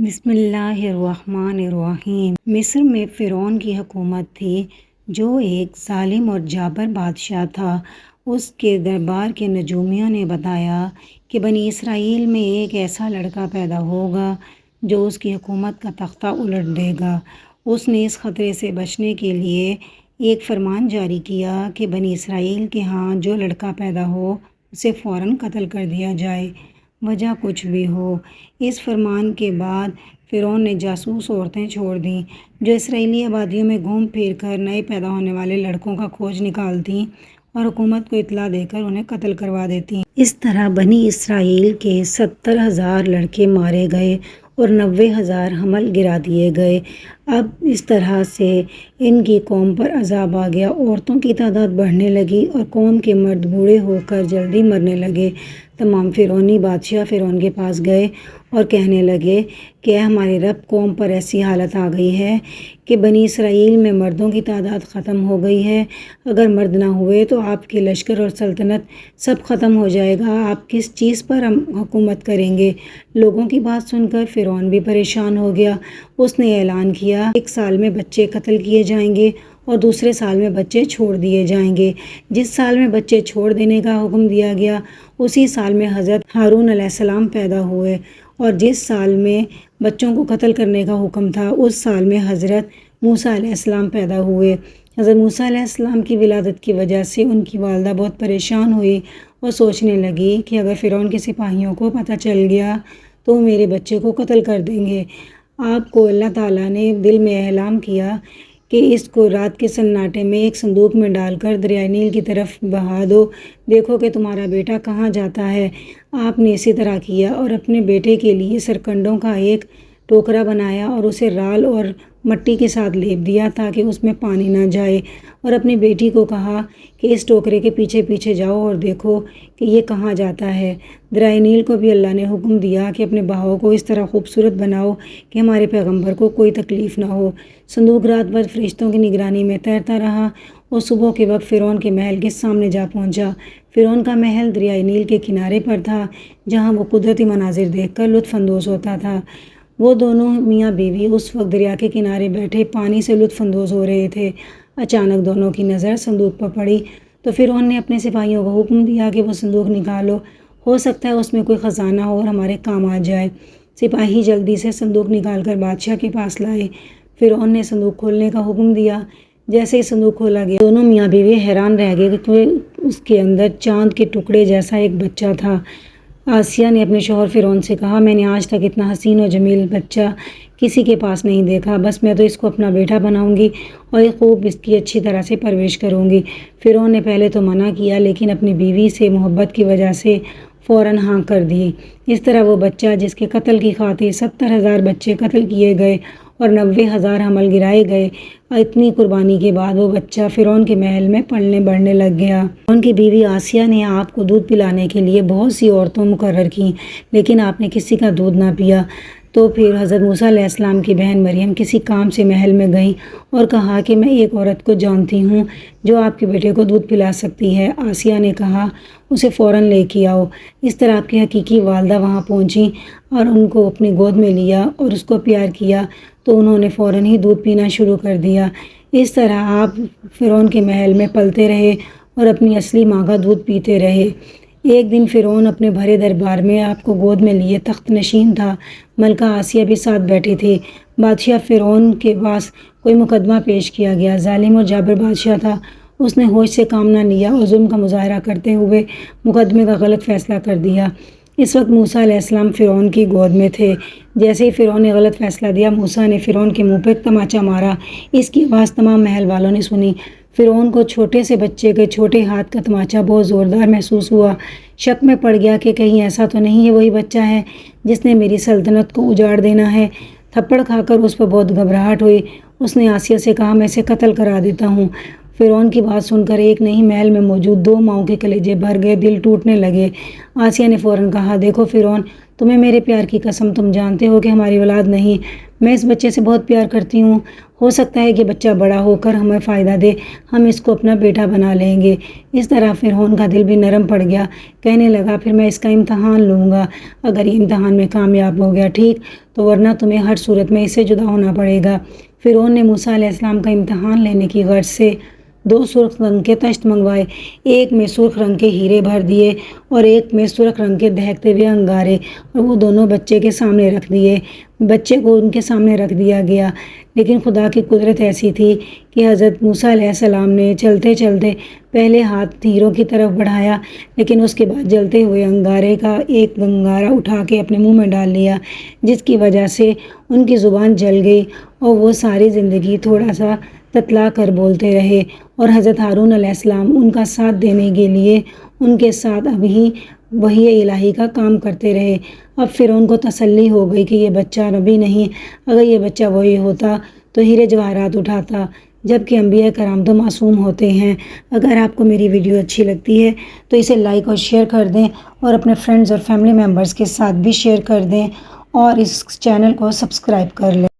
بسم اللہ الرحمن الرحیم۔ مصر میں فرعون کی حکومت تھی جو ایک ظالم اور جابر بادشاہ تھا۔ اس کے دربار کے نجومیوں نے بتایا کہ بنی اسرائیل میں ایک ایسا لڑکا پیدا ہوگا جو اس کی حکومت کا تختہ الٹ دے گا۔ اس نے اس خطرے سے بچنے کے لیے ایک فرمان جاری کیا کہ بنی اسرائیل کے ہاں جو لڑکا پیدا ہو اسے فوراً قتل کر دیا جائے، وجہ کچھ بھی ہو۔ اس فرمان کے بعد فرعون نے جاسوس عورتیں چھوڑ دیں جو اسرائیلی آبادیوں میں گھوم پھر کر نئے پیدا ہونے والے لڑکوں کا کھوج نکالتیں اور حکومت کو اطلاع دے کر انہیں قتل کروا دیتیں۔ اس طرح بنی اسرائیل کے 70,000 لڑکے مارے گئے اور 90,000 حمل گرا دیے گئے۔ اب اس طرح سے ان کی قوم پر عذاب آ گیا۔ عورتوں کی تعداد بڑھنے لگی اور قوم کے مرد بوڑھے ہو کر جلدی مرنے لگے۔ تمام فرعونی بادشاہ فرعون کے پاس گئے اور کہنے لگے کہ اے ہمارے رب، قوم پر ایسی حالت آ گئی ہے کہ بنی اسرائیل میں مردوں کی تعداد ختم ہو گئی ہے۔ اگر مرد نہ ہوئے تو آپ کے لشکر اور سلطنت سب ختم ہو جائے گا۔ آپ کس چیز پر حکومت کریں گے؟ لوگوں کی بات سن کر فرعون بھی پریشان ہو گیا۔ اس نے اعلان کیا، ایک سال میں بچے قتل کیے جائیں گے اور دوسرے سال میں بچے چھوڑ دیے جائیں گے۔ جس سال میں بچے چھوڑ دینے کا حکم دیا گیا اسی سال میں حضرت ہارون علیہ السلام پیدا ہوئے، اور جس سال میں بچوں کو قتل کرنے کا حکم تھا اس سال میں حضرت موسیٰ علیہ السلام پیدا ہوئے۔ حضرت موسیٰ علیہ السلام کی ولادت کی وجہ سے ان کی والدہ بہت پریشان ہوئی اور سوچنے لگی کہ اگر فرعون کے سپاہیوں کو پتہ چل گیا تو میرے بچے کو قتل کر دیں گے۔ آپ کو اللہ تعالیٰ نے دل میں اعلام کیا کہ اس کو رات کے سناٹے میں ایک صندوق میں ڈال کر دریائے نیل کی طرف بہا دو، دیکھو کہ تمہارا بیٹا کہاں جاتا ہے۔ آپ نے اسی طرح کیا اور اپنے بیٹے کے لیے سرکنڈوں کا ایک ٹوکرا بنایا اور اسے رال اور مٹی کے ساتھ لیپ دیا تاکہ اس میں پانی نہ جائے، اور اپنی بیٹی کو کہا کہ اس ٹوکرے کے پیچھے پیچھے جاؤ اور دیکھو کہ یہ کہاں جاتا ہے۔ دریائے نیل کو بھی اللہ نے حکم دیا کہ اپنے بہاؤ کو اس طرح خوبصورت بناؤ کہ ہمارے پیغمبر کو کوئی تکلیف نہ ہو۔ صندوق رات بھر فرشتوں کی نگرانی میں تیرتا رہا اور صبح کے وقت فرعون کے محل کے سامنے جا پہنچا۔ فرعون کا محل دریائے نیل کے کنارے پر تھا جہاں وہ قدرتی مناظر دیکھ کر لطف اندوز ہوتا تھا۔ وہ دونوں میاں بیوی اس وقت دریا کے کنارے بیٹھے پانی سے لطف اندوز ہو رہے تھے۔ اچانک دونوں کی نظر صندوق پر پڑی تو فرعون نے اپنے سپاہیوں کو حکم دیا کہ وہ صندوق نکالو، ہو سکتا ہے اس میں کوئی خزانہ ہو اور ہمارے کام آ جائے۔ سپاہی جلدی سے صندوق نکال کر بادشاہ کے پاس لائے۔ فرعون نے صندوق کھولنے کا حکم دیا۔ جیسے ہی صندوق کھولا گیا دونوں میاں بیوی حیران رہ گئے کہ اس کے اندر چاند کے ٹکڑے جیسا ایک بچہ تھا۔ آسیہ نے اپنے شوہر فرعون سے کہا، میں نے آج تک اتنا حسین و جمیل بچہ کسی کے پاس نہیں دیکھا، بس میں تو اس کو اپنا بیٹا بناؤں گی اور خوب اس کی اچھی طرح سے پرورش کروں گی۔ فرعون نے پہلے تو منع کیا لیکن اپنی بیوی سے محبت کی وجہ سے فوراً ہاں کر دی۔ اس طرح وہ بچہ جس کے قتل کی خاطر 70,000 بچے قتل کیے گئے اور 90,000 حمل گرائے گئے، اتنی قربانی کے بعد وہ بچہ فرعون کے محل میں پلنے بڑھنے لگ گیا۔ فرعون کی بیوی آسیہ نے آپ کو دودھ پلانے کے لیے بہت سی عورتوں مقرر کیں لیکن آپ نے کسی کا دودھ نہ پیا۔ تو پھر حضرت موسیٰ علیہ السلام کی بہن مریم کسی کام سے محل میں گئیں اور کہا کہ میں ایک عورت کو جانتی ہوں جو آپ کے بیٹے کو دودھ پلا سکتی ہے۔ آسیہ نے کہا، اسے فوراً لے کے آؤ۔ اس طرح آپ کی حقیقی والدہ وہاں پہنچیں اور ان کو اپنی گود میں لیا اور اس کو پیار کیا تو انہوں نے فوراً ہی دودھ پینا شروع کر دیا۔ اس طرح آپ فرعون کے محل میں پلتے رہے اور اپنی اصلی ماں کا دودھ پیتے رہے۔ ایک دن فرعون اپنے بھرے دربار میں آپ کو گود میں لیے تخت نشین تھا۔ ملکہ آسیہ بھی ساتھ بیٹھے تھے۔ بادشاہ فرعون کے پاس کوئی مقدمہ پیش کیا گیا۔ ظالم اور جابر بادشاہ تھا۔ اس نے ہوش سے کام نہ لیا اور ظلم کا مظاہرہ کرتے ہوئے مقدمے کا غلط فیصلہ کر دیا۔ اس وقت موسیٰ علیہ السلام فرعون کی گود میں تھے۔ جیسے ہی فرعون نے غلط فیصلہ دیا موسیٰ نے فرعون کے منہ پہ تماچا مارا۔ اس کی آواز تمام محل والوں نے سنی۔ فرعون کو چھوٹے سے بچے کے چھوٹے ہاتھ کا تماچا بہت زوردار محسوس ہوا۔ شک میں پڑ گیا کہ کہیں ایسا تو نہیں یہ وہی بچہ ہے جس نے میری سلطنت کو اجاڑ دینا ہے۔ تھپڑ کھا کر اس پر بہت گھبراہٹ ہوئی۔ اس نے آسیہ سے کہا، میں اسے قتل کرا دیتا ہوں۔ فرعون کی بات سن کر ایک نہیں محل میں موجود 2 ماؤں کے کلیجے بھر گئے، دل ٹوٹنے لگے۔ آسیہ نے فوراً کہا، دیکھو فرعون، تمہیں میرے پیار کی قسم، تم جانتے ہو کہ ہماری اولاد نہیں، میں اس بچے سے بہت پیار کرتی ہوں ہو سکتا ہے کہ بچہ بڑا ہو کر ہمیں فائدہ دے، ہم اس کو اپنا بیٹا بنا لیں گے۔ اس طرح فرعون کا دل بھی نرم پڑ گیا، کہنے لگا پھر میں اس کا امتحان لوں گا، اگر یہ امتحان میں کامیاب ہو گیا ٹھیک، تو ورنہ تمہیں ہر صورت میں اس سے جدا ہونا پڑے گا۔ فرعون نے موسیٰ علیہ السلام کا امتحان لینے کی غرض سے 2 سرخ رنگ کے تشت منگوائے، ایک میں سرخ رنگ کے ہیرے بھر دیے اور ایک میں سرخ رنگ کے دہکتے ہوئے انگارے، اور وہ دونوں بچے کے سامنے رکھ دیے۔ بچے کو ان کے سامنے رکھ دیا گیا، لیکن خدا کی قدرت ایسی تھی کہ حضرت موسیٰ علیہ السلام نے چلتے چلتے پہلے ہاتھ ہیروں کی طرف بڑھایا، لیکن اس کے بعد جلتے ہوئے انگارے کا ایک انگارہ اٹھا کے اپنے منہ میں ڈال لیا، جس کی وجہ سے ان کی زبان جل گئی اور وہ ساری زندگی تھوڑا سا تتلا کر بولتے رہے، اور حضرت ہارون علیہ السلام ان کا ساتھ دینے کے لیے ان کے ساتھ ابھی وحی الہی کا کام کرتے رہے۔ اب فرعون کو تسلی ہو گئی کہ یہ بچہ نبی نہیں، اگر یہ بچہ وہی ہوتا تو ہیرے جواہرات اٹھاتا، جبکہ انبیاء کرام تو معصوم ہوتے ہیں۔ اگر آپ کو میری ویڈیو اچھی لگتی ہے تو اسے لائک اور شیئر کر دیں، اور اپنے فرینڈز اور فیملی ممبرز کے ساتھ بھی شیئر کر دیں، اور اس چینل کو سبسکرائب کر لیں۔